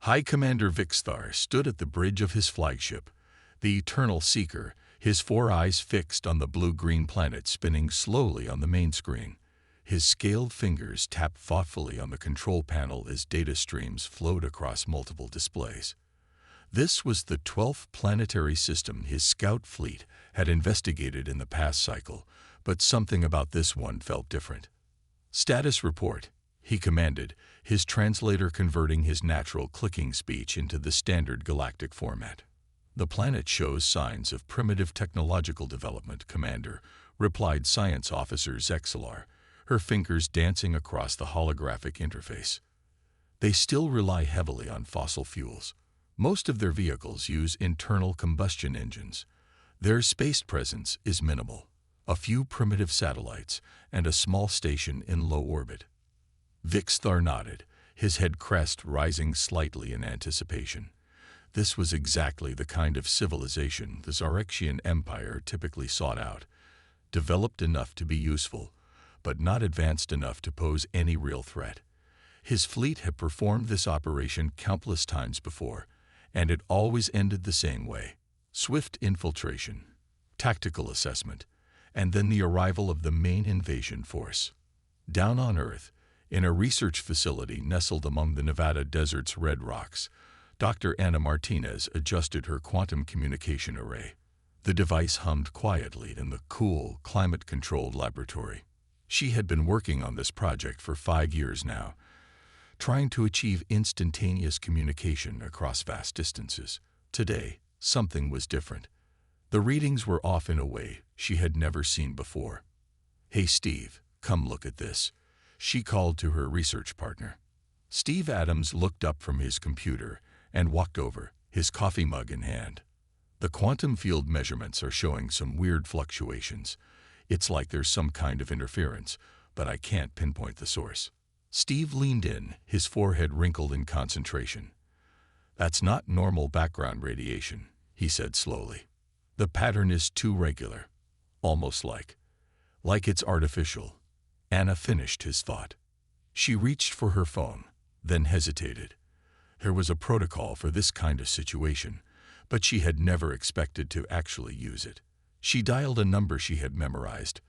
High Commander Vixthar stood at the bridge of his flagship, the Eternal Seeker, his four eyes fixed on the blue-green planet spinning slowly on the main screen. His scaled fingers tapped thoughtfully on the control panel as data streams flowed across multiple displays. This was the 12th planetary system his scout fleet had investigated in the past cycle, but something about this one felt different. "Status report," he commanded, his translator converting his natural clicking speech into the standard galactic format. "The planet shows signs of primitive technological development, Commander," replied Science Officer Zar'xian, her fingers dancing across the holographic interface. "They still rely heavily on fossil fuels. Most of their vehicles use internal combustion engines. Their space presence is minimal. A few primitive satellites and a small station in low orbit." Vixthar nodded, his head crest rising slightly in anticipation. This was exactly the kind of civilization the Zar'xian Empire typically sought out, developed enough to be useful, but not advanced enough to pose any real threat. His fleet had performed this operation countless times before, and it always ended the same way: swift infiltration, tactical assessment, and then the arrival of the main invasion force. Down on Earth, in a research facility nestled among the Nevada desert's red rocks, Dr. Anna Martinez adjusted her quantum communication array. The device hummed quietly in the cool, climate-controlled laboratory. She had been working on this project for 5 years now, trying to achieve instantaneous communication across vast distances. Today, something was different. The readings were off in a way she had never seen before. "Hey Steve, come look at this," she called to her research partner. Steve Adams looked up from his computer and walked over, his coffee mug in hand. "The quantum field measurements are showing some weird fluctuations. It's like there's some kind of interference, but I can't pinpoint the source." Steve leaned in, his forehead wrinkled in concentration. "That's not normal background radiation," he said slowly. "The pattern is too regular, almost like it's artificial." Anna finished his thought. She reached for her phone, then hesitated. There was a protocol for this kind of situation, but she had never expected to actually use it. She dialed a number she had memorized,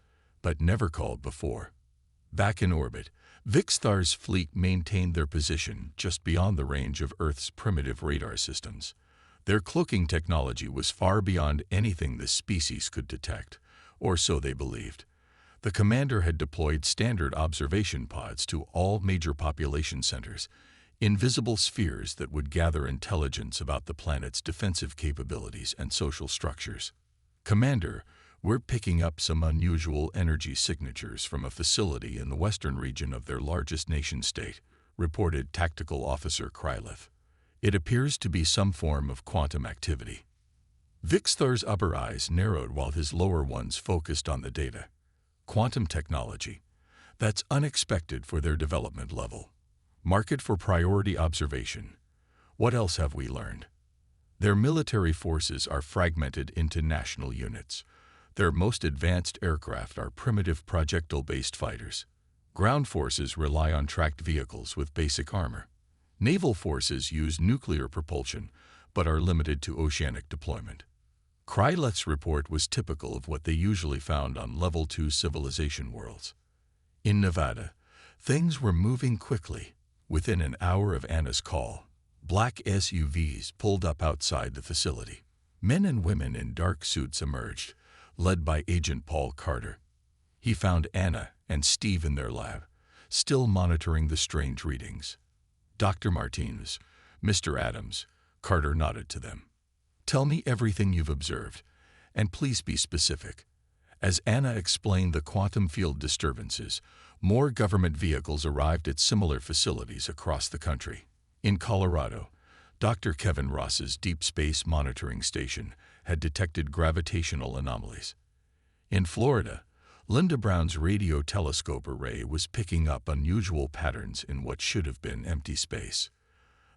but never called before. Back in orbit, Vixthar's fleet maintained their position just beyond the range of Earth's primitive radar systems. Their cloaking technology was far beyond anything the species could detect, or so they believed. The commander had deployed standard observation pods to all major population centers, invisible spheres that would gather intelligence about the planet's defensive capabilities and social structures. "Commander, we're picking up some unusual energy signatures from a facility in the western region of their largest nation-state," reported Tactical Officer Krylith. "It appears to be some form of quantum activity." Vixthar's upper eyes narrowed while his lower ones focused on the data. Quantum technology. That's unexpected for their development level. Mark it for priority observation. What else have we learned? Their military forces are fragmented into national units. Their most advanced aircraft are primitive projectile-based fighters. Ground forces rely on tracked vehicles with basic armor. Naval forces use nuclear propulsion, but are limited to oceanic deployment. Kryleth's report was typical of what they usually found on Level 2 civilization worlds. In Nevada, things were moving quickly. Within an hour of Anna's call, black SUVs pulled up outside the facility. Men and women in dark suits emerged, led by Agent Paul Carter. He found Anna and Steve in their lab, still monitoring the strange readings. "Dr. Martinez, Mr. Adams," Carter nodded to them. "Tell me everything you've observed, and please be specific." As Anna explained the quantum field disturbances, more government vehicles arrived at similar facilities across the country. In Colorado, Dr. Kevin Ross's Deep Space Monitoring Station had detected gravitational anomalies. In Florida, Linda Brown's radio telescope array was picking up unusual patterns in what should have been empty space.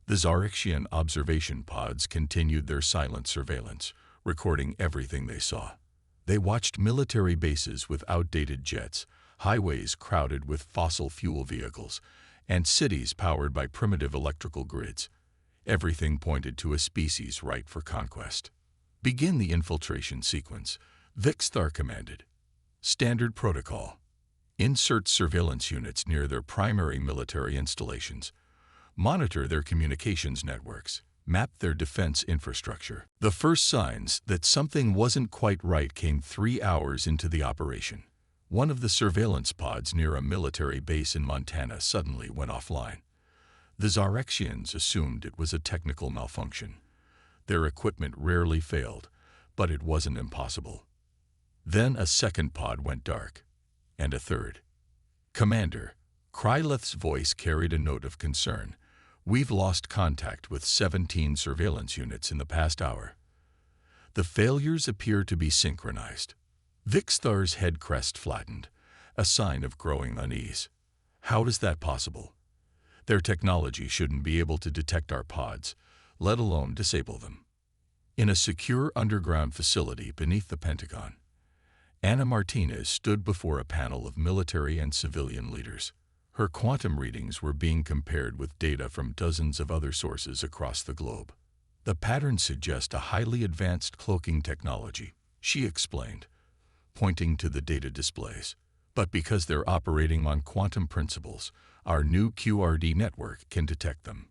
The Zar'xian observation pods continued their silent surveillance, recording everything they saw. They watched military bases with outdated jets, highways crowded with fossil fuel vehicles, and cities powered by primitive electrical grids. Everything pointed to a species ripe for conquest. "Begin the infiltration sequence," Vixthar commanded. "Standard protocol. Insert surveillance units near their primary military installations. Monitor their communications networks. Map their defense infrastructure." The first signs that something wasn't quite right came 3 hours into the operation. One of the surveillance pods near a military base in Montana suddenly went offline. The Zar'xians assumed it was a technical malfunction. Their equipment rarely failed, but it wasn't impossible. Then a second pod went dark, and a third. "Commander," Kryleth's voice carried a note of concern. "We've lost contact with 17 surveillance units in the past hour. The failures appear to be synchronized." Vixthar's head crest flattened, a sign of growing unease. "How is that possible? Their technology shouldn't be able to detect our pods, let alone disable them." In a secure underground facility beneath the Pentagon, Ana Martinez stood before a panel of military and civilian leaders. Her quantum readings were being compared with data from dozens of other sources across the globe. "The patterns suggest a highly advanced cloaking technology," she explained, pointing to the data displays. "But because they're operating on quantum principles, our new QRD network can detect them."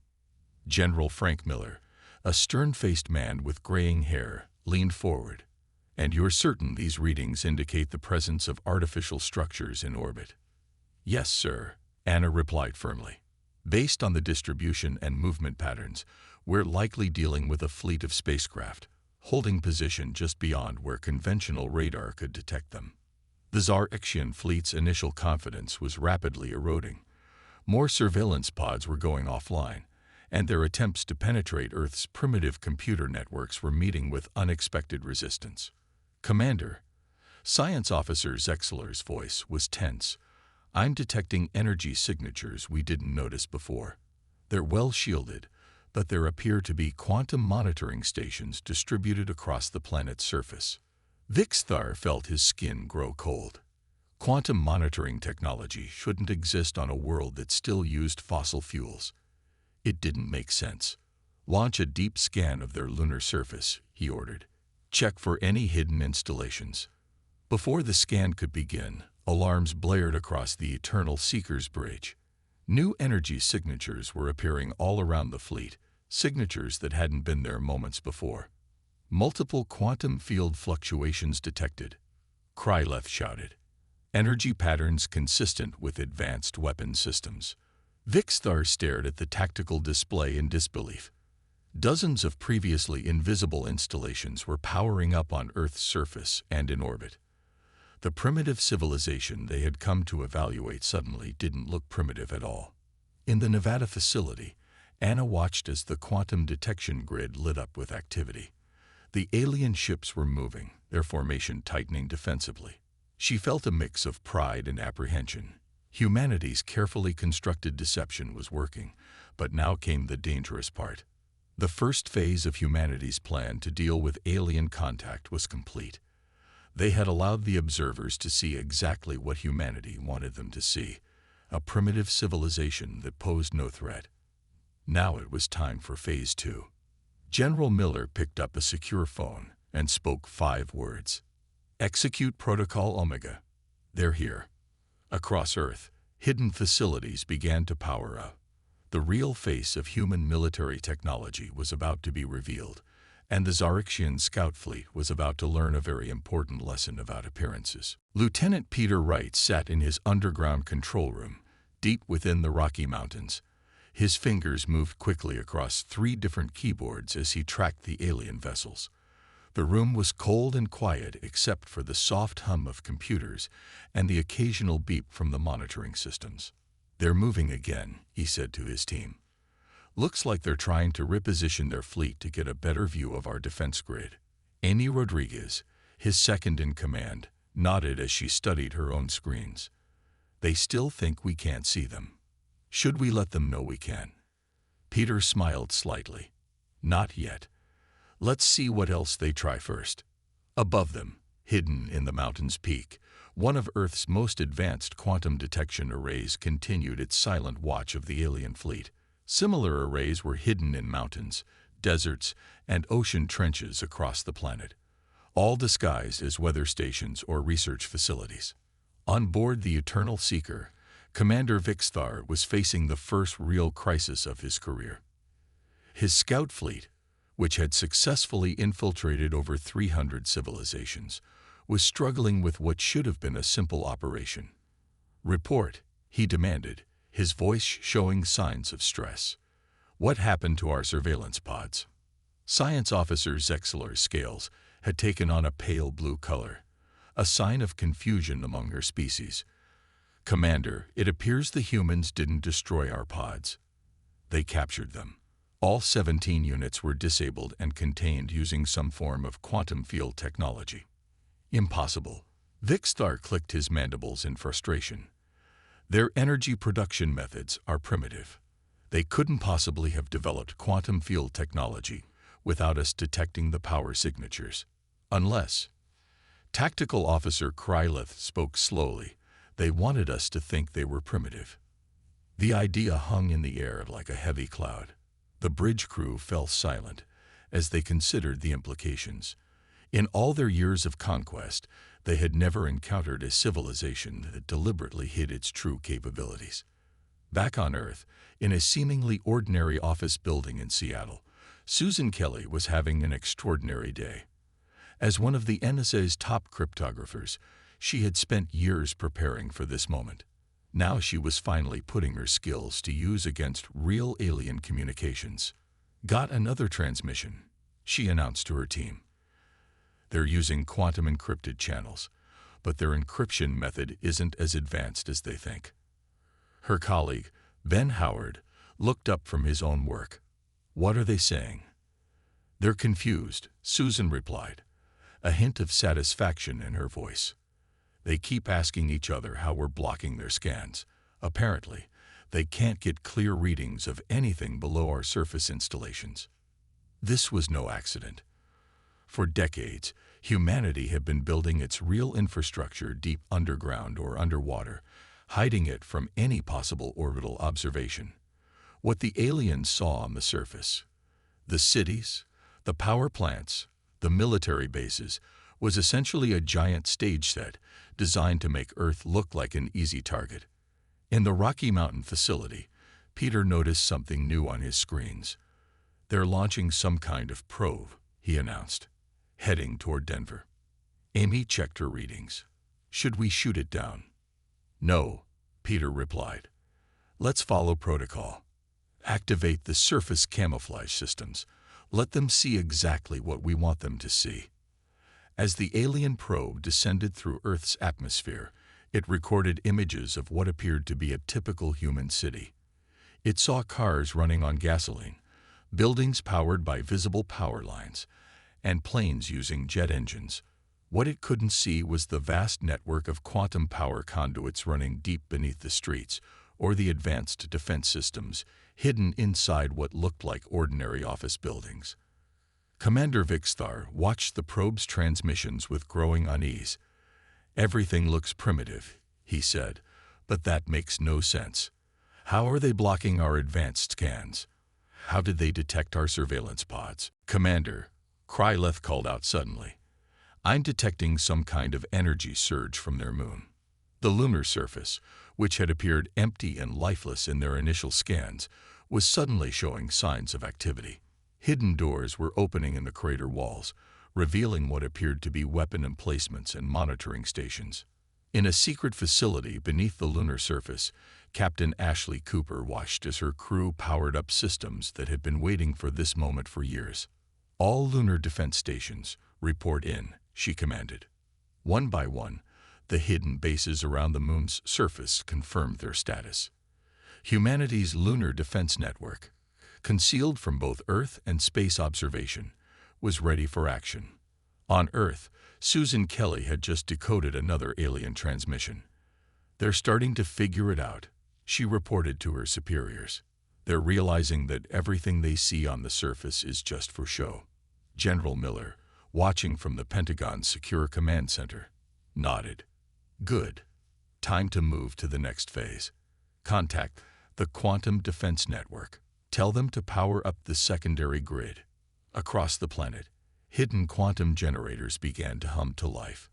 General Frank Miller, a stern-faced man with graying hair, leaned forward. "And you're certain these readings indicate the presence of artificial structures in orbit?" "Yes, sir," Ana replied firmly. "Based on the distribution and movement patterns, we're likely dealing with a fleet of spacecraft, holding position just beyond where conventional radar could detect them." The Zar'xian fleet's initial confidence was rapidly eroding. More surveillance pods were going offline, and their attempts to penetrate Earth's primitive computer networks were meeting with unexpected resistance. "Commander," Science Officer Zexler's voice was tense. "I'm detecting energy signatures we didn't notice before. They're well shielded, but there appear to be quantum monitoring stations distributed across the planet's surface." Vixthar felt his skin grow cold. Quantum monitoring technology shouldn't exist on a world that still used fossil fuels. It didn't make sense. "Launch a deep scan of their lunar surface," he ordered. "Check for any hidden installations." Before the scan could begin, alarms blared across the Eternal Seeker's bridge. New energy signatures were appearing all around the fleet, signatures that hadn't been there moments before. "Multiple quantum field fluctuations detected," Kryleth shouted. "Energy patterns consistent with advanced weapon systems." Vixthar stared at the tactical display in disbelief. Dozens of previously invisible installations were powering up on Earth's surface and in orbit. The primitive civilization they had come to evaluate suddenly didn't look primitive at all. In the Nevada facility, Ana watched as the quantum detection grid lit up with activity. The alien ships were moving, their formation tightening defensively. She felt a mix of pride and apprehension. Humanity's carefully constructed deception was working, but now came the dangerous part. The first phase of humanity's plan to deal with alien contact was complete. They had allowed the observers to see exactly what humanity wanted them to see, a primitive civilization that posed no threat. Now it was time for Phase 2. General Miller picked up a secure phone and spoke 5 words. "Execute Protocol Omega. They're here." Across Earth, hidden facilities began to power up. The real face of human military technology was about to be revealed, and the Zar'xian scout fleet was about to learn a very important lesson about appearances. Lieutenant Peter Wright sat in his underground control room, deep within the Rocky Mountains. His fingers moved quickly across 3 different keyboards as he tracked the alien vessels. The room was cold and quiet except for the soft hum of computers and the occasional beep from the monitoring systems. "They're moving again," he said to his team. "Looks like they're trying to reposition their fleet to get a better view of our defense grid." Amy Rodriguez, his second in command, nodded as she studied her own screens. "They still think we can't see them. Should we let them know we can?" Peter smiled slightly. "Not yet. Let's see what else they try first." Above them, hidden in the mountain's peak, one of Earth's most advanced quantum detection arrays continued its silent watch of the alien fleet. Similar arrays were hidden in mountains, deserts, and ocean trenches across the planet, all disguised as weather stations or research facilities. On board the Eternal Seeker, Commander Vixthar was facing the first real crisis of his career. His scout fleet, which had successfully infiltrated over 300 civilizations, was struggling with what should have been a simple operation. "Report," he demanded, his voice showing signs of stress. "What happened to our surveillance pods?" Science Officer Zexler's scales had taken on a pale blue color, a sign of confusion among her species. "Commander, it appears the humans didn't destroy our pods. They captured them. All 17 units were disabled and contained using some form of quantum field technology." "Impossible." Vixthar clicked his mandibles in frustration. "Their energy production methods are primitive. They couldn't possibly have developed quantum field technology without us detecting the power signatures. Unless—" Tactical Officer Krylith spoke slowly. "They wanted us to think they were primitive." The idea hung in the air like a heavy cloud. The bridge crew fell silent as they considered the implications. In all their years of conquest, they had never encountered a civilization that deliberately hid its true capabilities. Back on Earth, in a seemingly ordinary office building in Seattle, Susan Kelly was having an extraordinary day. As one of the NSA's top cryptographers, she had spent years preparing for this moment. Now she was finally putting her skills to use against real alien communications. "Got another transmission," she announced to her team. "They're using quantum encrypted channels, but their encryption method isn't as advanced as they think." Her colleague, Ben Howard, looked up from his own work. "What are they saying?" "They're confused," Susan replied, a hint of satisfaction in her voice. "They keep asking each other how we're blocking their scans. Apparently, they can't get clear readings of anything below our surface installations." This was no accident. For decades, humanity had been building its real infrastructure deep underground or underwater, hiding it from any possible orbital observation. What the aliens saw on the surface, the cities, the power plants, the military bases, was essentially a giant stage set designed to make Earth look like an easy target. In the Rocky Mountain facility, Peter noticed something new on his screens. "They're launching some kind of probe," he announced, heading toward Denver. Amy checked her readings. "Should we shoot it down?" "No," Peter replied. "Let's follow protocol. Activate the surface camouflage systems. Let them see exactly what we want them to see." As the alien probe descended through Earth's atmosphere, it recorded images of what appeared to be a typical human city. It saw cars running on gasoline, buildings powered by visible power lines, and planes using jet engines. What it couldn't see was the vast network of quantum power conduits running deep beneath the streets, or the advanced defense systems hidden inside what looked like ordinary office buildings. Commander Vixthar watched the probe's transmissions with growing unease. "Everything looks primitive," he said, "but that makes no sense. How are they blocking our advanced scans? How did they detect our surveillance pods?" "Commander," Kryleth called out suddenly, "I'm detecting some kind of energy surge from their moon." The lunar surface, which had appeared empty and lifeless in their initial scans, was suddenly showing signs of activity. Hidden doors were opening in the crater walls, revealing what appeared to be weapon emplacements and monitoring stations. In a secret facility beneath the lunar surface, Captain Ashley Cooper watched as her crew powered up systems that had been waiting for this moment for years. "All lunar defense stations, report in," she commanded. One by one, the hidden bases around the moon's surface confirmed their status. Humanity's lunar defense network, concealed from both Earth and space observation, was ready for action. On Earth, Susan Kelly had just decoded another alien transmission. "They're starting to figure it out," she reported to her superiors. "They're realizing that everything they see on the surface is just for show." General Miller, watching from the Pentagon's Secure Command Center, nodded. "Good. Time to move to the next phase. Contact the Quantum Defense Network." Tell them to power up the secondary grid. Across the planet, hidden quantum generators began to hum to life.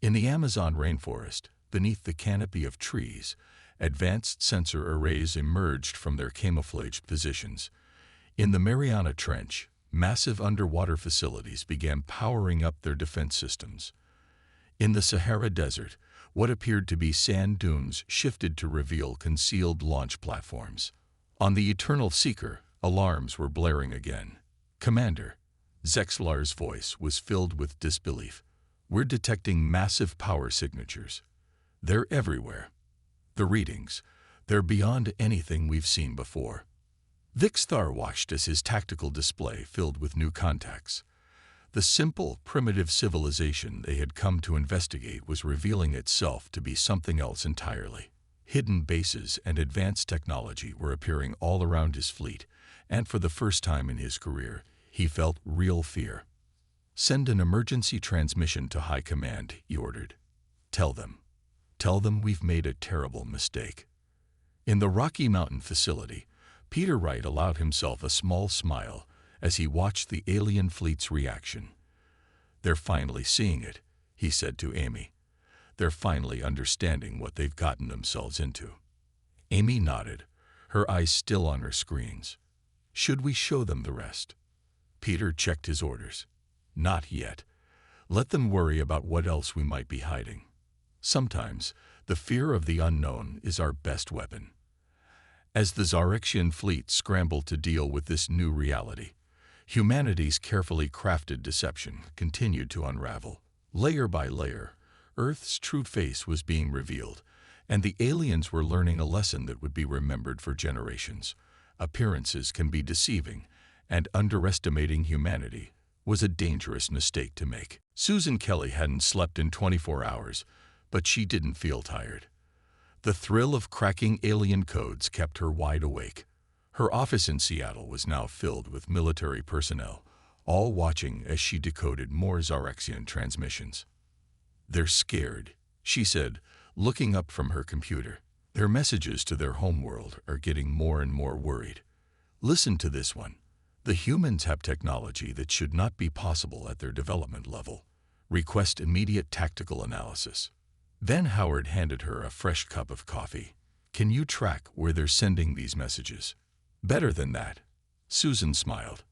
In the Amazon rainforest, beneath the canopy of trees, advanced sensor arrays emerged from their camouflaged positions. In the Mariana Trench, massive underwater facilities began powering up their defense systems. In the Sahara Desert, what appeared to be sand dunes shifted to reveal concealed launch platforms. On the Eternal Seeker, alarms were blaring again. "Commander," Zexlar's voice was filled with disbelief. "We're detecting massive power signatures. They're everywhere. The readings, they're beyond anything we've seen before." Vixthar watched as his tactical display filled with new contacts. The simple, primitive civilization they had come to investigate was revealing itself to be something else entirely. Hidden bases and advanced technology were appearing all around his fleet, and for the first time in his career, he felt real fear. "Send an emergency transmission to High Command," he ordered. Tell them we've made a terrible mistake." In the Rocky Mountain facility, Peter Wright allowed himself a small smile as he watched the alien fleet's reaction. "They're finally seeing it," he said to Amy. "They're finally understanding what they've gotten themselves into." Amy nodded, her eyes still on her screens. "Should we show them the rest?" Peter checked his orders. "Not yet. Let them worry about what else we might be hiding. Sometimes, the fear of the unknown is our best weapon." As the Zar'xian fleet scrambled to deal with this new reality, humanity's carefully crafted deception continued to unravel. Layer by layer, Earth's true face was being revealed, and the aliens were learning a lesson that would be remembered for generations. Appearances can be deceiving, and underestimating humanity was a dangerous mistake to make. Susan Kelly hadn't slept in 24 hours, but she didn't feel tired. The thrill of cracking alien codes kept her wide awake. Her office in Seattle was now filled with military personnel, all watching as she decoded more Zar'xian transmissions. "They're scared," she said, looking up from her computer. "Their messages to their homeworld are getting more and more worried. Listen to this one. The humans have technology that should not be possible at their development level. Request immediate tactical analysis." Van Howard handed her a fresh cup of coffee. "Can you track where they're sending these messages?" "Better than that," Susan smiled.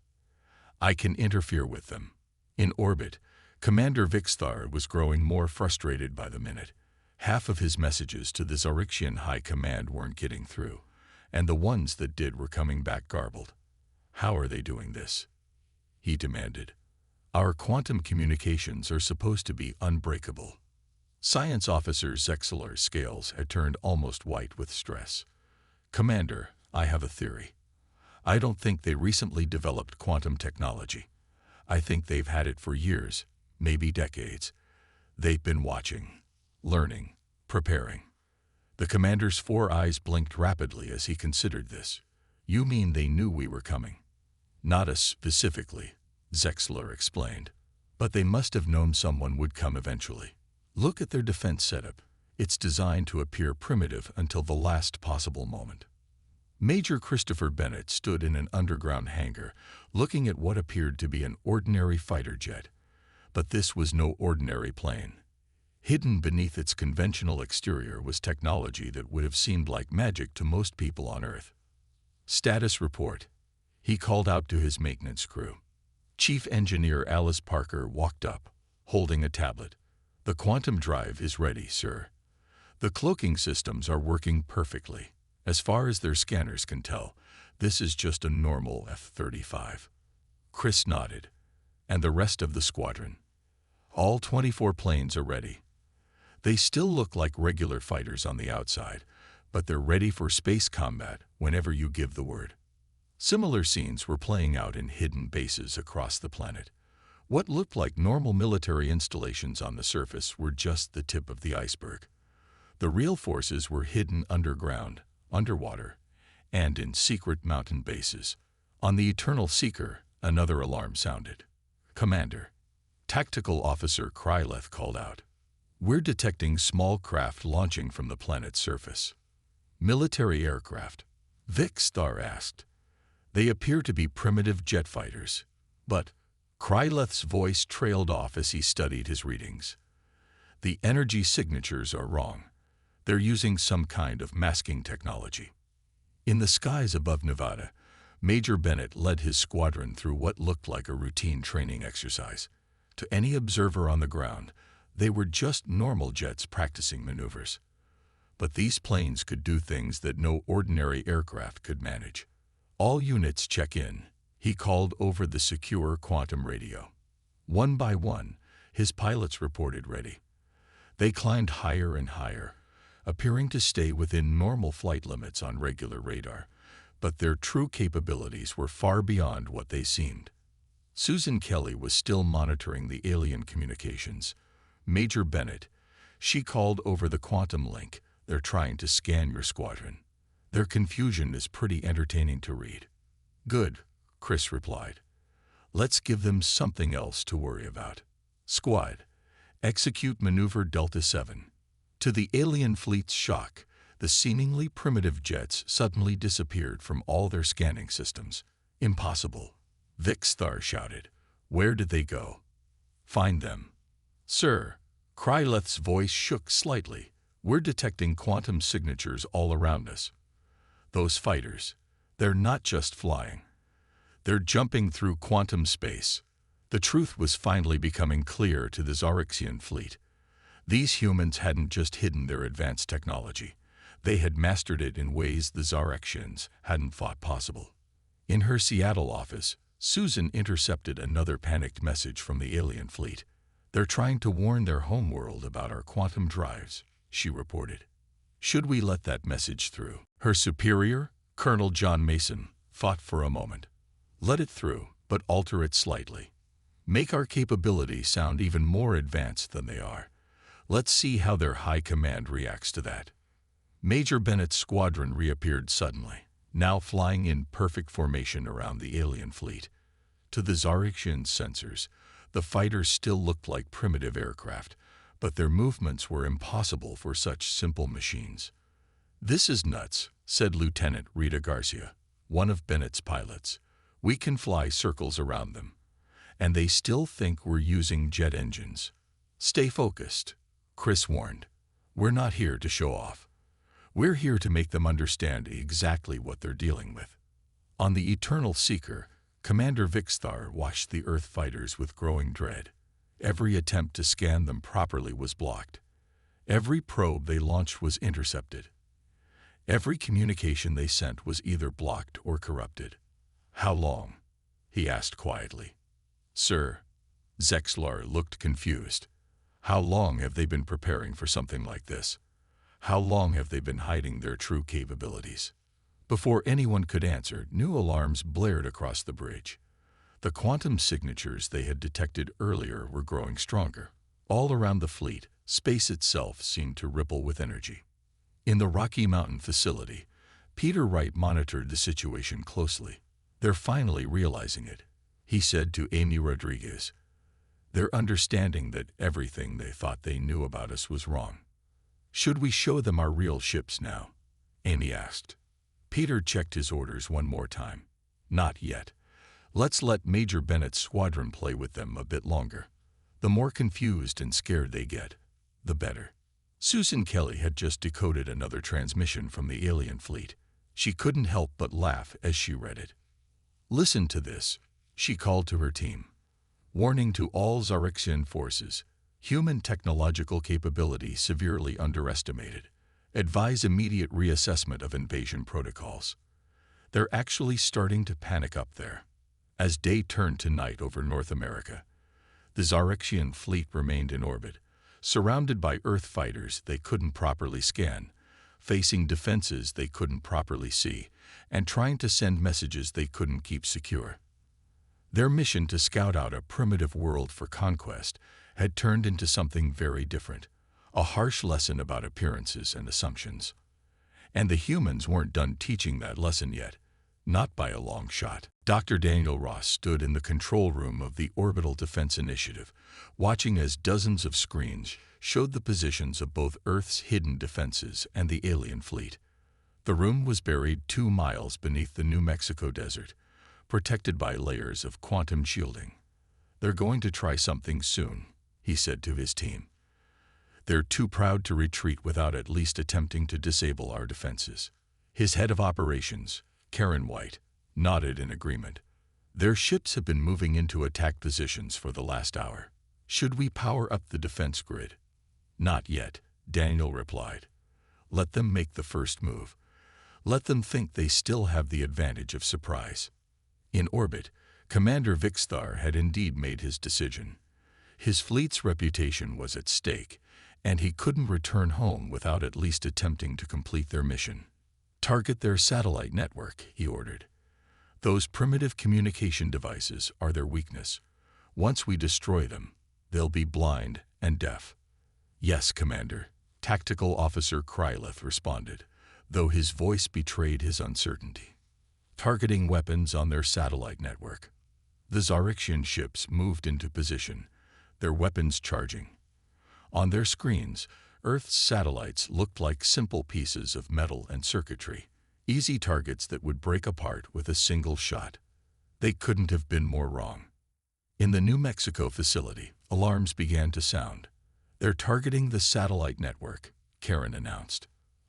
"I can interfere with them." In orbit, Commander Vixthar was growing more frustrated by the minute. Half of his messages to the Zar'xian High Command weren't getting through, and the ones that did were coming back garbled. "How are they doing this?" he demanded. "Our quantum communications are supposed to be unbreakable." Science Officer Zexlar's scales had turned almost white with stress. "Commander, I have a theory. I don't think they recently developed quantum technology. I think they've had it for years, maybe decades. They've been watching, learning, preparing." The commander's 4 eyes blinked rapidly as he considered this. "You mean they knew we were coming?" "Not us specifically," Zexlar explained. "But they must have known someone would come eventually. Look at their defense setup. It's designed to appear primitive until the last possible moment." Major Christopher Bennett stood in an underground hangar, looking at what appeared to be an ordinary fighter jet. But this was no ordinary plane. Hidden beneath its conventional exterior was technology that would have seemed like magic to most people on Earth. "Status report," he called out to his maintenance crew. Chief Engineer Alice Parker walked up, holding a tablet. "The quantum drive is ready, sir. The cloaking systems are working perfectly. As far as their scanners can tell, this is just a normal F-35. Chris nodded. "And the rest of the squadron?" "All 24 planes are ready. They still look like regular fighters on the outside, but they're ready for space combat whenever you give the word." Similar scenes were playing out in hidden bases across the planet. What looked like normal military installations on the surface were just the tip of the iceberg. The real forces were hidden underground, underwater, and in secret mountain bases. On the Eternal Seeker, another alarm sounded. "Commander," Tactical Officer Kryleth called out. "We're detecting small craft launching from the planet's surface." "Military aircraft?" Vixthar asked. They appear to be primitive jet fighters. But Kryleth's voice trailed off as he studied his readings. The energy signatures are wrong. They're using some kind of masking technology. In the skies above Nevada, Major Bennett led his squadron through what looked like a routine training exercise. To any observer on the ground, they were just normal jets practicing maneuvers. But these planes could do things that no ordinary aircraft could manage. "All units check in," he called over the secure quantum radio. One by one, his pilots reported ready. They climbed higher and higher, appearing to stay within normal flight limits on regular radar, but their true capabilities were far beyond what they seemed. Susan Kelly was still monitoring the alien communications. "Major Bennett," she called over the quantum link, "they're trying to scan your squadron. Their confusion is pretty entertaining to read." "Good," Chris replied. "Let's give them something else to worry about. Squad, execute maneuver Delta 7. To the alien fleet's shock, the seemingly primitive jets suddenly disappeared from all their scanning systems. "Impossible," Vixthar shouted. "Where did they go?" "Find them." "Sir," Kryleth's voice shook slightly, "we're detecting quantum signatures all around us. Those fighters, they're not just flying. They're jumping through quantum space." The truth was finally becoming clear to the Zar'xian fleet. These humans hadn't just hidden their advanced technology. They had mastered it in ways the Zar'xians hadn't thought possible. In her Seattle office, Susan intercepted another panicked message from the alien fleet. "They're trying to warn their homeworld about our quantum drives," she reported. "Should we let that message through?" Her superior, Colonel John Mason, thought for a moment. "Let it through, but alter it slightly. Make our capability sound even more advanced than they are. Let's see how their high command reacts to that." Major Bennett's squadron reappeared suddenly, now flying in perfect formation around the alien fleet. To the Zar'xian sensors, the fighters still looked like primitive aircraft, but their movements were impossible for such simple machines. "This is nuts," said Lieutenant Rita Garcia, one of Bennett's pilots. "We can fly circles around them, and they still think we're using jet engines." "Stay focused," Chris warned. "We're not here to show off. We're here to make them understand exactly what they're dealing with." On the Eternal Seeker, Commander Vixthar watched the Earth fighters with growing dread. Every attempt to scan them properly was blocked. Every probe they launched was intercepted. Every communication they sent was either blocked or corrupted. "How long?" he asked quietly. "Sir," Zexlar looked confused. "How long have they been preparing for something like this? How long have they been hiding their true capabilities?" Before anyone could answer, new alarms blared across the bridge. The quantum signatures they had detected earlier were growing stronger. All around the fleet, space itself seemed to ripple with energy. In the Rocky Mountain facility, Peter Wright monitored the situation closely. "They're finally realizing it," he said to Amy Rodriguez. "They're understanding that everything they thought they knew about us was wrong." "Should we show them our real ships now?" Amy asked. Peter checked his orders one more time. "Not yet. Let's let Major Bennett's squadron play with them a bit longer. The more confused and scared they get, the better." Susan Kelly had just decoded another transmission from the alien fleet. She couldn't help but laugh as she read it. "Listen to this," she called to her team. "Warning to all Zar'xian forces. Human technological capability severely underestimated. Advise immediate reassessment of invasion protocols." They're actually starting to panic up there. As day turned to night over North America, the Zar'xian fleet remained in orbit, surrounded by Earth fighters they couldn't properly scan, facing defenses they couldn't properly see, and trying to send messages they couldn't keep secure. Their mission to scout out a primitive world for conquest had turned into something very different, a harsh lesson about appearances and assumptions. And the humans weren't done teaching that lesson yet, not by a long shot. Dr. Daniel Ross stood in the control room of the Orbital Defense Initiative, watching as dozens of screens showed the positions of both Earth's hidden defenses and the alien fleet. The room was buried 2 miles beneath the New Mexico desert, protected by layers of quantum shielding. "They're going to try something soon," he said to his team. "They're too proud to retreat without at least attempting to disable our defenses." His head of operations, Karen White, nodded in agreement. "Their ships have been moving into attack positions for the last hour. Should we power up the defense grid?" "Not yet," Daniel replied. "Let them make the first move. Let them think they still have the advantage of surprise." In orbit, Commander Vixthar had indeed made his decision. His fleet's reputation was at stake, and he couldn't return home without at least attempting to complete their mission. "Target their satellite network," he ordered. "Those primitive communication devices are their weakness. Once we destroy them, they'll be blind and deaf." "Yes, Commander," Tactical Officer Krylith responded, though his voice betrayed his uncertainty. Targeting weapons on their satellite network. The Zar'xian ships moved into position, their weapons charging. On their screens, Earth's satellites looked like simple pieces of metal and circuitry, easy targets that would break apart with a single shot. They couldn't have been more wrong. In the New Mexico facility, alarms began to sound. "They're targeting the satellite network," Karen announced.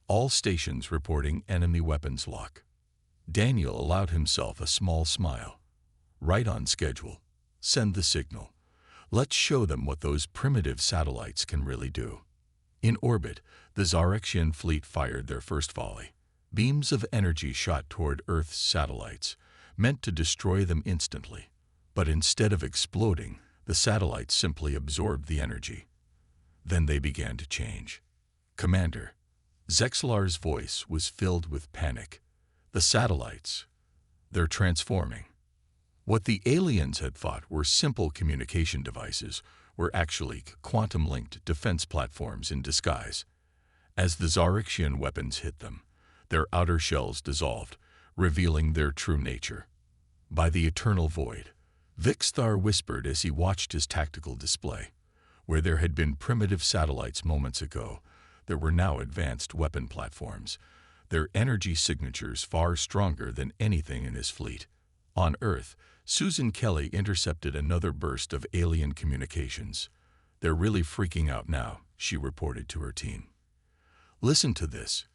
"All stations reporting enemy weapons lock." Daniel allowed himself a small smile. "Right on schedule. Send the signal. Let's show them what those primitive satellites can really do." In orbit, the Zar'xian fleet fired their first volley. Beams of energy shot toward Earth's satellites, meant to destroy them instantly. But instead of exploding, the satellites simply absorbed the energy. Then they began to change. "Commander," Zexlar's voice was filled with panic. "The satellites, they're transforming." What the aliens had thought were simple communication devices were actually quantum-linked defense platforms in disguise. As the Zar'xian weapons hit them, their outer shells dissolved, revealing their true nature. "By the eternal void," Vixthar whispered as he watched his tactical display. Where there had been primitive satellites moments ago, there were now advanced weapon platforms, their energy signatures far stronger than anything in his fleet. On Earth, Susan Kelly intercepted another burst of alien communications. "They're really freaking out now," she reported to her team. "Listen to this.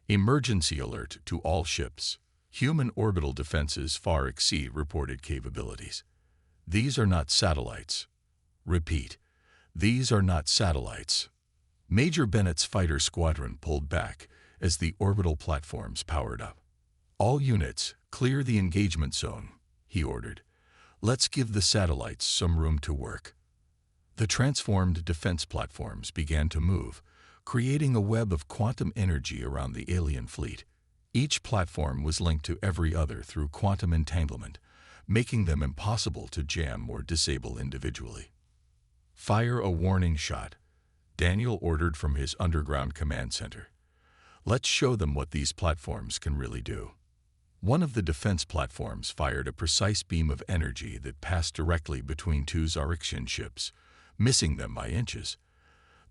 Emergency alert to all ships. Human orbital defenses far exceed reported capabilities. These are not satellites. Repeat, these are not satellites." Major Bennett's fighter squadron pulled back as the orbital platforms powered up. "All units, clear the engagement zone," he ordered. "Let's give the satellites some room to work." The transformed defense platforms began to move, creating a web of quantum energy around the alien fleet. Each platform was linked to every other through quantum entanglement, making them impossible to jam or disable individually. "Fire a warning shot," Daniel ordered from his underground command center. "Let's show them what these platforms can really do." One of the defense platforms fired a precise beam of energy that passed directly between two Zar'xian ships, missing them by inches.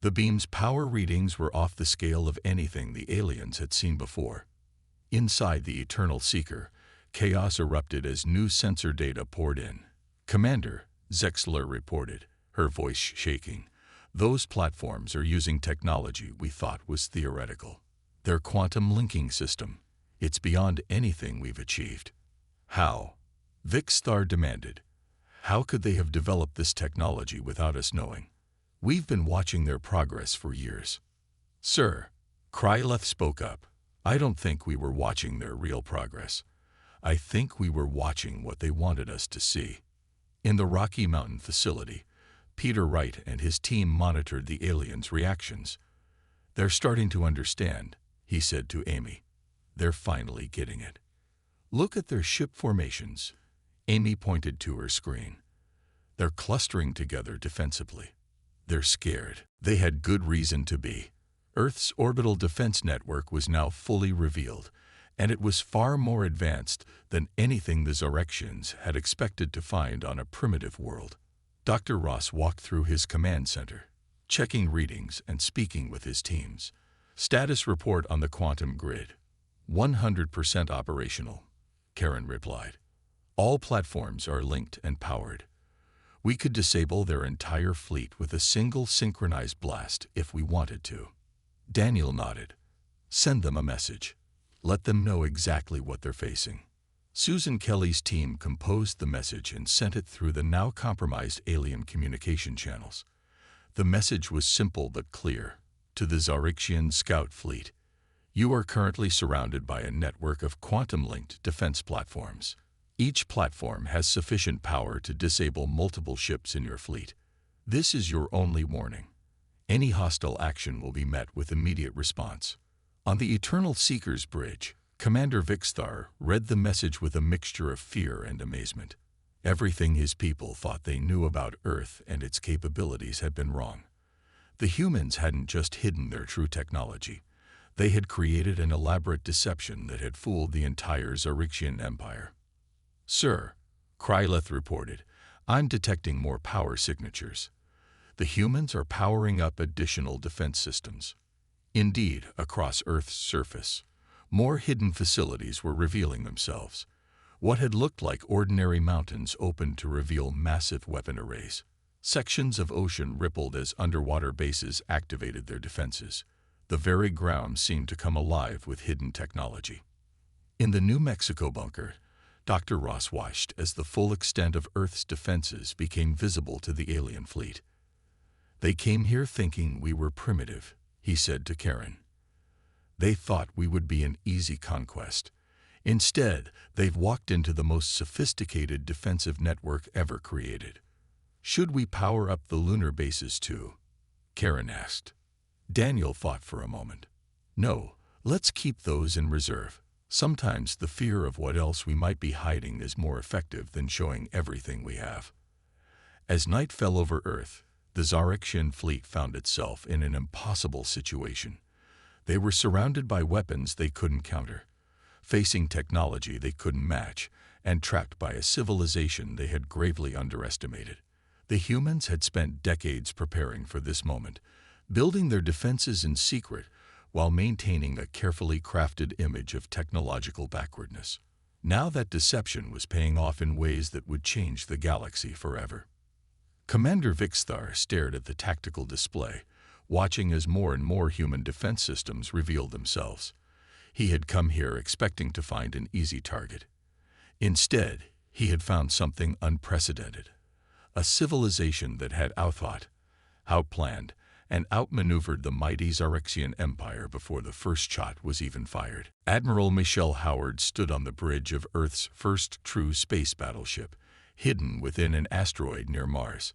The beam's power readings were off the scale of anything the aliens had seen before. Inside the Eternal Seeker, chaos erupted as new sensor data poured in. "Commander," Zexlar reported, her voice shaking, "those platforms are using technology we thought was theoretical. Their quantum linking system. It's beyond anything we've achieved." "How?" Vixthar demanded. "How could they have developed this technology without us knowing? We've been watching their progress for years." "Sir," Krylith spoke up, "I don't think we were watching their real progress. I think we were watching what they wanted us to see." In the Rocky Mountain facility, Peter Wright and his team monitored the aliens' reactions. "They're starting to understand," he said to Amy. "They're finally getting it. Look at their ship formations." Amy pointed to her screen. "They're clustering together defensively. They're scared." They had good reason to be. Earth's orbital defense network was now fully revealed, and it was far more advanced than anything the Zar'xians had expected to find on a primitive world. Dr. Ross walked through his command center, checking readings and speaking with his teams. "Status report on the quantum grid. 100% operational," Karen replied. All platforms are linked and powered. We could disable their entire fleet with a single synchronized blast if we wanted to. Daniel nodded. Send them a message. Let them know exactly what they're facing. Susan Kelly's team composed the message and sent it through the now compromised alien communication channels. The message was simple but clear. To the Zar'xian scout fleet, you are currently surrounded by a network of quantum-linked defense platforms. Each platform has sufficient power to disable multiple ships in your fleet. This is your only warning. Any hostile action will be met with immediate response. On the Eternal Seeker's bridge, Commander Vixthar read the message with a mixture of fear and amazement. Everything his people thought they knew about Earth and its capabilities had been wrong. The humans hadn't just hidden their true technology. They had created an elaborate deception that had fooled the entire Zar'xian Empire. Sir, Kryleth reported, I'm detecting more power signatures. The humans are powering up additional defense systems. Indeed, across Earth's surface, more hidden facilities were revealing themselves. What had looked like ordinary mountains opened to reveal massive weapon arrays. Sections of ocean rippled as underwater bases activated their defenses. The very ground seemed to come alive with hidden technology. In the New Mexico bunker, Dr. Ross watched as the full extent of Earth's defenses became visible to the alien fleet. They came here thinking we were primitive, he said to Karen. They thought we would be an easy conquest. Instead, they've walked into the most sophisticated defensive network ever created. Should we power up the lunar bases too? Karen asked. Daniel thought for a moment. No, let's keep those in reserve. Sometimes the fear of what else we might be hiding is more effective than showing everything we have. As night fell over Earth, the Zar'xian fleet found itself in an impossible situation. They were surrounded by weapons they couldn't counter, facing technology they couldn't match, and trapped by a civilization they had gravely underestimated. The humans had spent decades preparing for this moment, building their defenses in secret while maintaining a carefully crafted image of technological backwardness. Now that deception was paying off in ways that would change the galaxy forever. Commander Vixthar stared at the tactical display, watching as more and more human defense systems revealed themselves. He had come here expecting to find an easy target. Instead, he had found something unprecedented. A civilization that had outthought, outplanned, and outmaneuvered the mighty Zar'xian Empire before the first shot was even fired. Admiral Michelle Howard stood on the bridge of Earth's first true space battleship, hidden within an asteroid near Mars.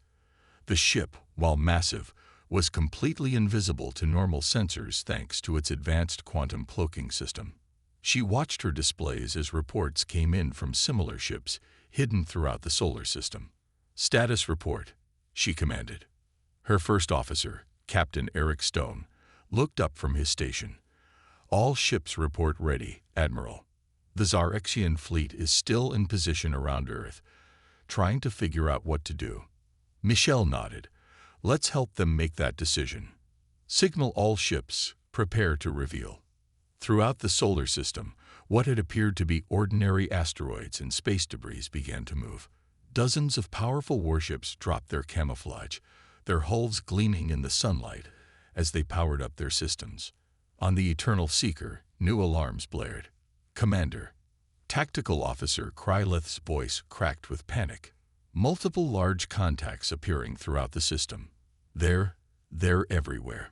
The ship, while massive, was completely invisible to normal sensors thanks to its advanced quantum cloaking system. She watched her displays as reports came in from similar ships hidden throughout the solar system. Status report, she commanded. Her first officer, Captain Eric Stone, looked up from his station. All ships report ready, Admiral. The Zar'xian fleet is still in position around Earth, trying to figure out what to do. Michelle nodded. Let's help them make that decision. Signal all ships, prepare to reveal. Throughout the solar system, what had appeared to be ordinary asteroids and space debris began to move. Dozens of powerful warships dropped their camouflage, their hulls gleaming in the sunlight as they powered up their systems. On the Eternal Seeker, new alarms blared. Commander. Tactical Officer Kryleth's voice cracked with panic. Multiple large contacts appearing throughout the system. They're everywhere.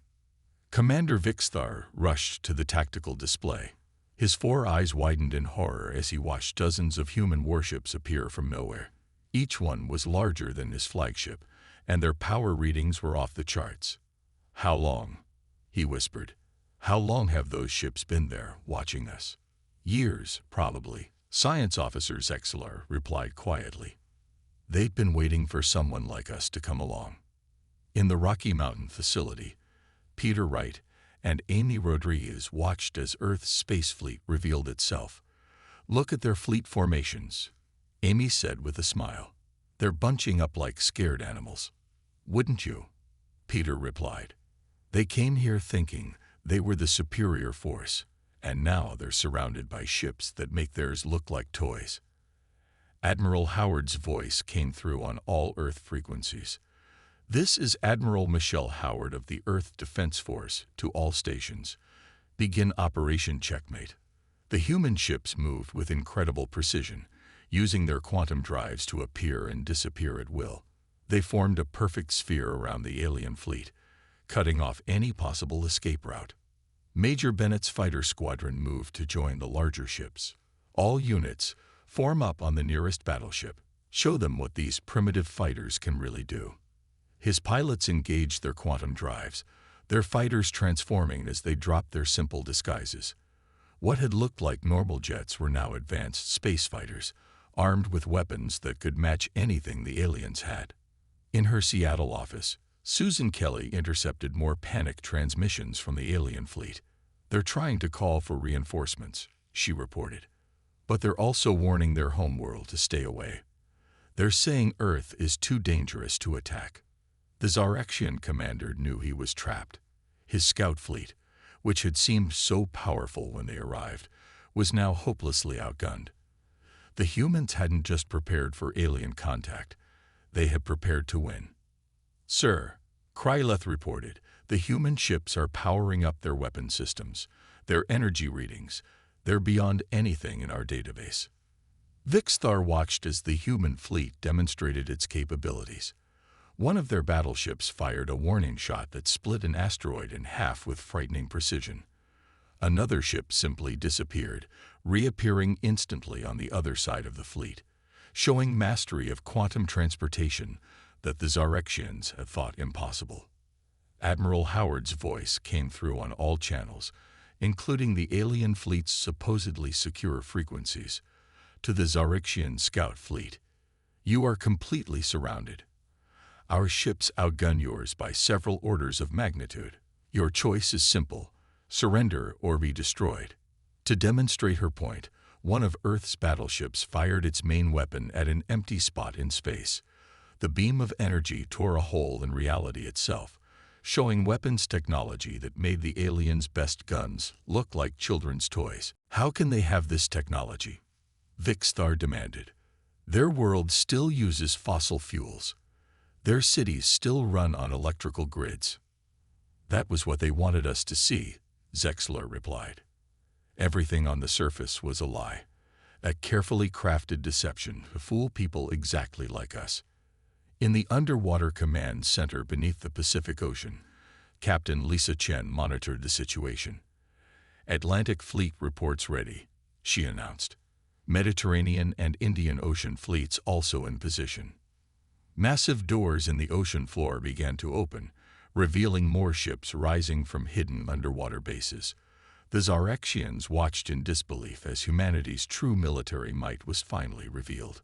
Commander Vixthar rushed to the tactical display. His 4 eyes widened in horror as he watched dozens of human warships appear from nowhere. Each one was larger than his flagship, and their power readings were off the charts. How long? He whispered. How long have those ships been there, watching us? Years, probably. Science Officer Zexlar replied quietly. They'd been waiting for someone like us to come along. In the Rocky Mountain facility, Peter Wright and Amy Rodriguez watched as Earth's space fleet revealed itself. Look at their fleet formations, Amy said with a smile. They're bunching up like scared animals. Wouldn't you? Peter replied. They came here thinking they were the superior force, and now they're surrounded by ships that make theirs look like toys. Admiral Howard's voice came through on all Earth frequencies. "This is Admiral Michelle Howard of the Earth Defense Force to all stations. Begin Operation Checkmate." The human ships moved with incredible precision, using their quantum drives to appear and disappear at will. They formed a perfect sphere around the alien fleet, cutting off any possible escape route. Major Bennett's fighter squadron moved to join the larger ships. "All units, form up on the nearest battleship. Show them what these primitive fighters can really do." His pilots engaged their quantum drives, their fighters transforming as they dropped their simple disguises. What had looked like normal jets were now advanced space fighters, armed with weapons that could match anything the aliens had. In her Seattle office, Susan Kelly intercepted more panic transmissions from the alien fleet. "They're trying to call for reinforcements," she reported. "But they're also warning their homeworld to stay away. They're saying Earth is too dangerous to attack." The Zar'xian commander knew he was trapped. His scout fleet, which had seemed so powerful when they arrived, was now hopelessly outgunned. The humans hadn't just prepared for alien contact, they had prepared to win. "Sir," Kryleth reported, "the human ships are powering up their weapon systems, their energy readings. They're beyond anything in our database." Vixthar watched as the human fleet demonstrated its capabilities. One of their battleships fired a warning shot that split an asteroid in half with frightening precision. Another ship simply disappeared, reappearing instantly on the other side of the fleet, showing mastery of quantum transportation that the Zar'xians had thought impossible. Admiral Howard's voice came through on all channels, including the alien fleet's supposedly secure frequencies. To the Zar'xian scout fleet, "You are completely surrounded. Our ships outgun yours by several orders of magnitude. Your choice is simple: surrender or be destroyed." To demonstrate her point, one of Earth's battleships fired its main weapon at an empty spot in space. The beam of energy tore a hole in reality itself, showing weapons technology that made the aliens' best guns look like children's toys. "How can they have this technology?" Vixthar demanded. "Their world still uses fossil fuels. Their cities still run on electrical grids." "That was what they wanted us to see," Zexler replied. "Everything on the surface was a lie, a carefully crafted deception to fool people exactly like us." In the underwater command center beneath the Pacific Ocean, Captain Lisa Chen monitored the situation. "Atlantic Fleet reports ready," she announced. "Mediterranean and Indian Ocean fleets also in position." Massive doors in the ocean floor began to open, revealing more ships rising from hidden underwater bases. The Zar'xians watched in disbelief as humanity's true military might was finally revealed.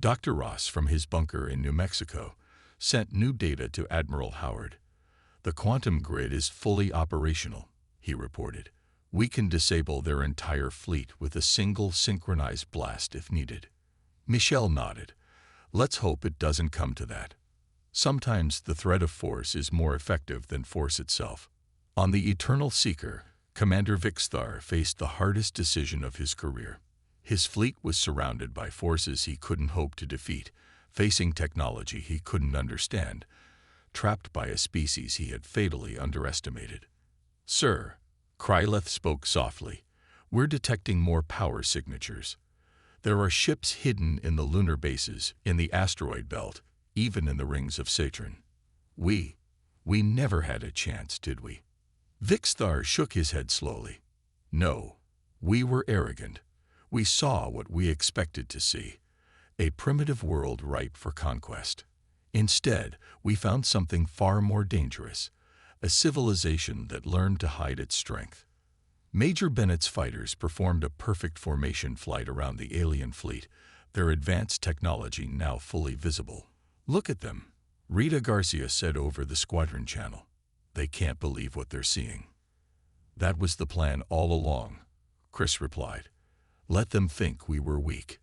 Dr. Ross, from his bunker in New Mexico, sent new data to Admiral Howard. "The quantum grid is fully operational," he reported. "We can disable their entire fleet with a single synchronized blast if needed." Michelle nodded. "Let's hope it doesn't come to that. Sometimes the threat of force is more effective than force itself." On the Eternal Seeker, Commander Vixthar faced the hardest decision of his career. His fleet was surrounded by forces he couldn't hope to defeat, facing technology he couldn't understand, trapped by a species he had fatally underestimated. "Sir," Kryleth spoke softly, "we're detecting more power signatures. There are ships hidden in the lunar bases, in the asteroid belt, even in the rings of Saturn. We never had a chance, did we?" Vixthar shook his head slowly. "No, we were arrogant. We saw what we expected to see, a primitive world ripe for conquest. Instead, we found something far more dangerous, a civilization that learned to hide its strength." Major Bennett's fighters performed a perfect formation flight around the alien fleet, their advanced technology now fully visible. "Look at them," Rita Garcia said over the squadron channel. "They can't believe what they're seeing." "That was the plan all along," Chris replied. "Let them think we were weak.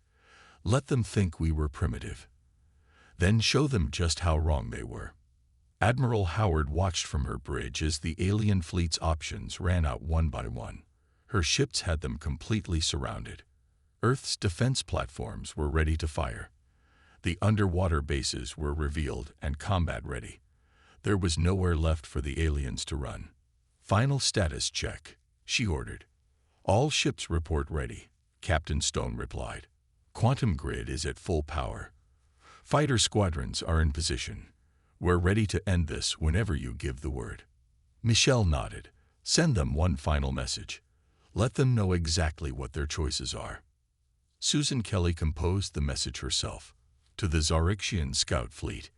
Let them think we were primitive. Then show them just how wrong they were." Admiral Howard watched from her bridge as the alien fleet's options ran out one by one. Her ships had them completely surrounded. Earth's defense platforms were ready to fire. The underwater bases were revealed and combat-ready. There was nowhere left for the aliens to run. "Final status check," she ordered. "All ships report ready," Captain Stone replied. "Quantum grid is at full power. Fighter squadrons are in position. We're ready to end this whenever you give the word." Michelle nodded. "Send them one final message. Let them know exactly what their choices are." Susan Kelly composed the message herself. "To the Zar'xian scout fleet,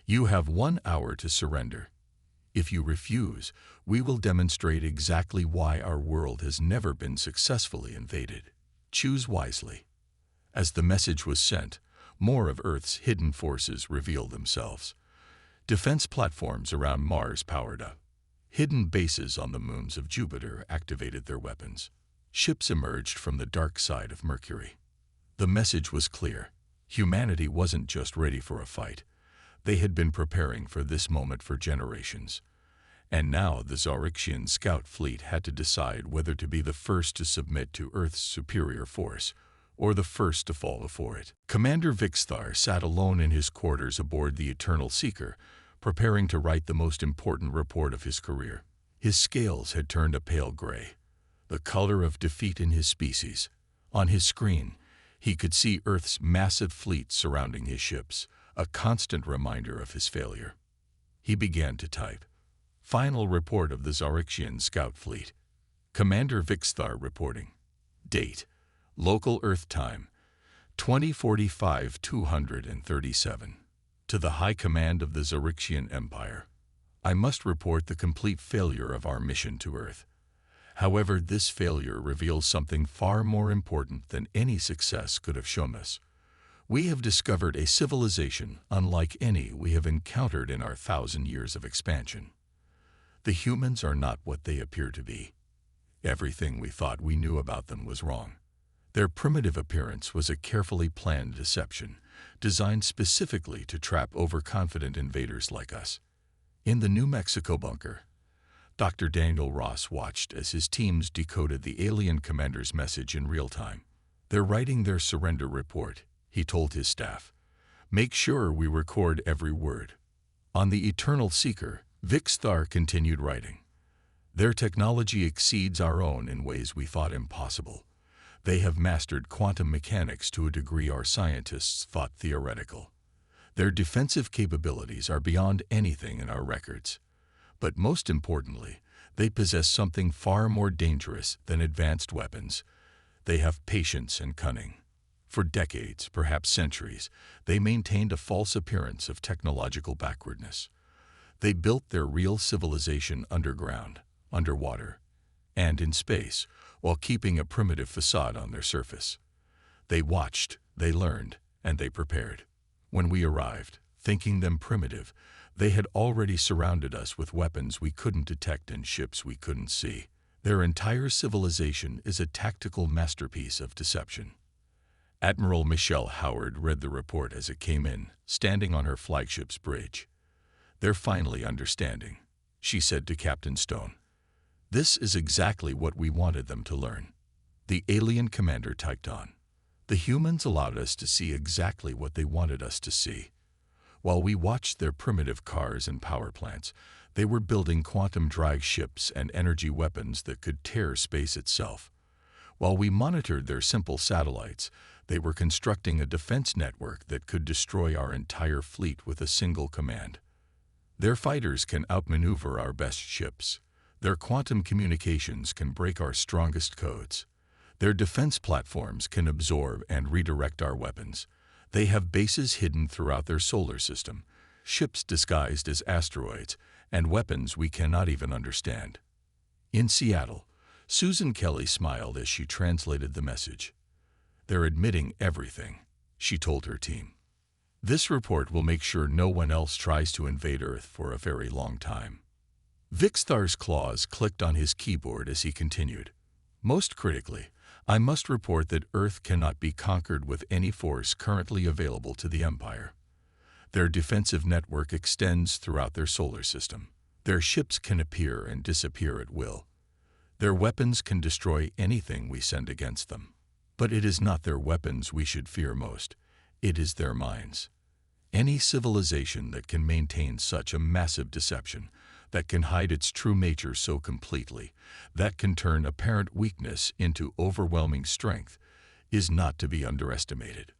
you have 1 hour to surrender. If you refuse, we will demonstrate exactly why our world has never been successfully invaded. Choose wisely." As the message was sent, more of Earth's hidden forces revealed themselves. Defense platforms around Mars powered up. Hidden bases on the moons of Jupiter activated their weapons. Ships emerged from the dark side of Mercury. The message was clear. Humanity wasn't just ready for a fight. They had been preparing for this moment for generations. And now the Zar'xian scout fleet had to decide whether to be the first to submit to Earth's superior force, or the first to fall before it. Commander Vixthar sat alone in his quarters aboard the Eternal Seeker, preparing to write the most important report of his career. His scales had turned a pale gray, the color of defeat in his species. On his screen, he could see Earth's massive fleet surrounding his ships, a constant reminder of his failure. He began to type. "Final report of the Zar'xian scout fleet. Commander Vixthar reporting. Date: local Earth time, 2045-237. To the High Command of the Zar'xian Empire, I must report the complete failure of our mission to Earth. However, this failure reveals something far more important than any success could have shown us. We have discovered a civilization unlike any we have encountered in our 1,000 years of expansion. The humans are not what they appear to be. Everything we thought we knew about them was wrong. Their primitive appearance was a carefully planned deception, designed specifically to trap overconfident invaders like us." In the New Mexico bunker, Dr. Daniel Ross watched as his teams decoded the alien commander's message in real time. "They're writing their surrender report," he told his staff. "Make sure we record every word." On the Eternal Seeker, Vixthar continued writing. "Their technology exceeds our own in ways we thought impossible. They have mastered quantum mechanics to a degree our scientists thought theoretical. Their defensive capabilities are beyond anything in our records. But most importantly, they possess something far more dangerous than advanced weapons. They have patience and cunning. For decades, perhaps centuries, they maintained a false appearance of technological backwardness. They built their real civilization underground, underwater, and in space, while keeping a primitive facade on their surface. They watched, they learned, and they prepared. When we arrived, thinking them primitive, they had already surrounded us with weapons we couldn't detect and ships we couldn't see. Their entire civilization is a tactical masterpiece of deception." Admiral Michelle Howard read the report as it came in, standing on her flagship's bridge. "They're finally understanding," she said to Captain Stone. "This is exactly what we wanted them to learn." The alien commander typed on. "The humans allowed us to see exactly what they wanted us to see. While we watched their primitive cars and power plants, they were building quantum-drag ships and energy weapons that could tear space itself. While we monitored their simple satellites, they were constructing a defense network that could destroy our entire fleet with a single command. Their fighters can outmaneuver our best ships. Their quantum communications can break our strongest codes. Their defense platforms can absorb and redirect our weapons. They have bases hidden throughout their solar system, ships disguised as asteroids, and weapons we cannot even understand." In Seattle, Susan Kelly smiled as she translated the message. "They're admitting everything," she told her team. "This report will make sure no one else tries to invade Earth for a very long time." Vixthar's claws clicked on his keyboard as he continued. "Most critically, I must report that Earth cannot be conquered with any force currently available to the Empire. Their defensive network extends throughout their solar system. Their ships can appear and disappear at will. Their weapons can destroy anything we send against them. But it is not their weapons we should fear most. It is their minds. Any civilization that can maintain such a massive deception, that can hide its true nature so completely, that can turn apparent weakness into overwhelming strength, is not to be underestimated.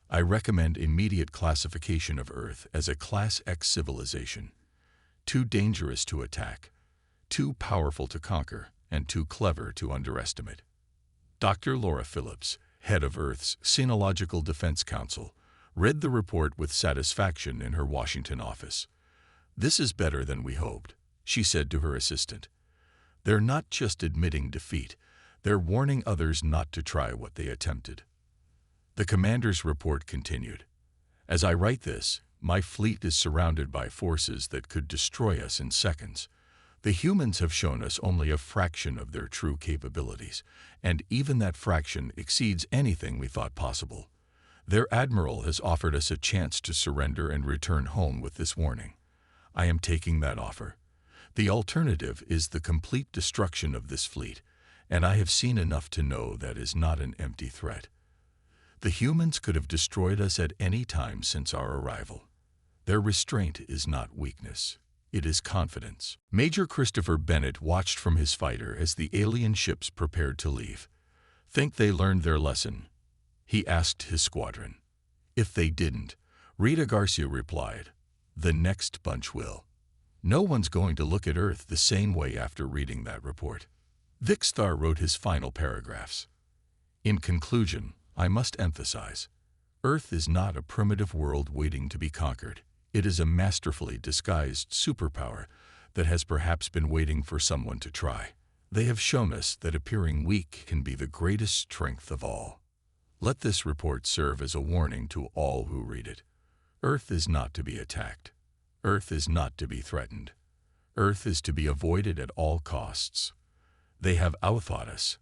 I recommend immediate classification of Earth as a Class X civilization. Too dangerous to attack, too powerful to conquer, and too clever to underestimate. Dr. Laura Phillips, head of Earth's Sinological Defense Council, read the report with satisfaction in her Washington office. "This is better than we hoped," she said to her assistant. "They're not just admitting defeat, they're warning others not to try what they attempted." The commander's report continued. "As I write this, my fleet is surrounded by forces that could destroy us in seconds. The humans have shown us only a fraction of their true capabilities, and even that fraction exceeds anything we thought possible. Their admiral has offered us a chance to surrender and return home with this warning. I am taking that offer. The alternative is the complete destruction of this fleet, and I have seen enough to know that is not an empty threat. The humans could have destroyed us at any time since our arrival. Their restraint is not weakness. It is confidence." Major Christopher Bennett watched from his fighter as the alien ships prepared to leave. "Think they learned their lesson?" he asked his squadron. "If they didn't," Rita Garcia replied, "the next bunch will. No one's going to look at Earth the same way after reading that report." Vic Starr wrote his final paragraphs. "In conclusion, I must emphasize, Earth is not a primitive world waiting to be conquered. It is a masterfully disguised superpower that has perhaps been waiting for someone to try. They have shown us that appearing weak can be the greatest strength of all. Let this report serve as a warning to all who read it. Earth is not to be attacked. Earth is not to be threatened. Earth is to be avoided at all costs. They have outthought us,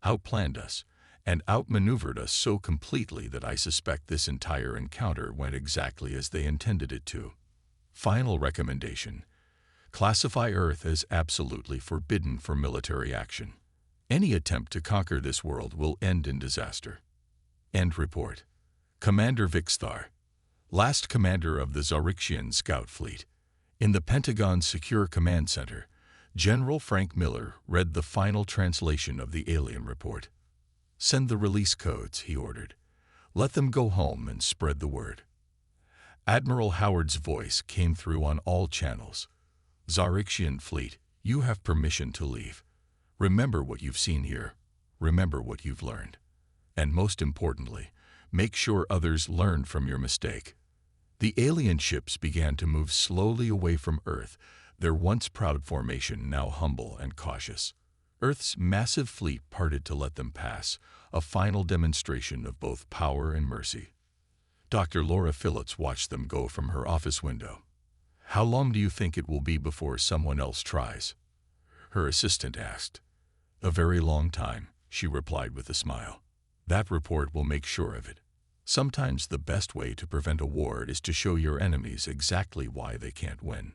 outplanned us, and outmaneuvered us so completely that I suspect this entire encounter went exactly as they intended it to. Final recommendation: classify Earth as absolutely forbidden for military action. Any attempt to conquer this world will end in disaster." End report. Commander Vic Starr, last commander of the Zar'xian Scout Fleet. In the Pentagon's Secure Command Center, General Frank Miller read the final translation of the alien report. "Send the release codes," he ordered. "Let them go home and spread the word." Admiral Howard's voice came through on all channels. "Zar'xian Fleet, you have permission to leave. Remember what you've seen here. Remember what you've learned. And most importantly, make sure others learn from your mistake." The alien ships began to move slowly away from Earth, their once proud formation now humble and cautious. Earth's massive fleet parted to let them pass, a final demonstration of both power and mercy. Dr. Laura Phillips watched them go from her office window. "How long do you think it will be before someone else tries?" her assistant asked. "A very long time," she replied with a smile. "That report will make sure of it. Sometimes the best way to prevent a war is to show your enemies exactly why they can't win."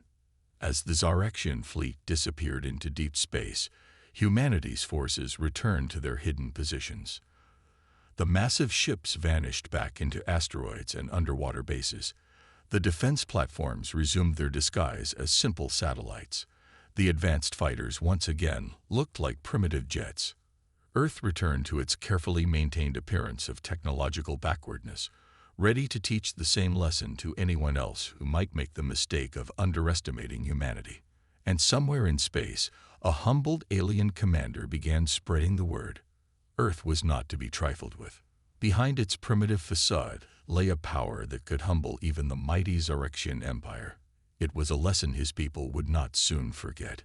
As the Zar'xian fleet disappeared into deep space, humanity's forces returned to their hidden positions. The massive ships vanished back into asteroids and underwater bases. The defense platforms resumed their disguise as simple satellites. The advanced fighters once again looked like primitive jets. Earth returned to its carefully maintained appearance of technological backwardness, ready to teach the same lesson to anyone else who might make the mistake of underestimating humanity. And somewhere in space, a humbled alien commander began spreading the word. Earth was not to be trifled with. Behind its primitive facade lay a power that could humble even the mighty Zar'xian Empire. It was a lesson his people would not soon forget.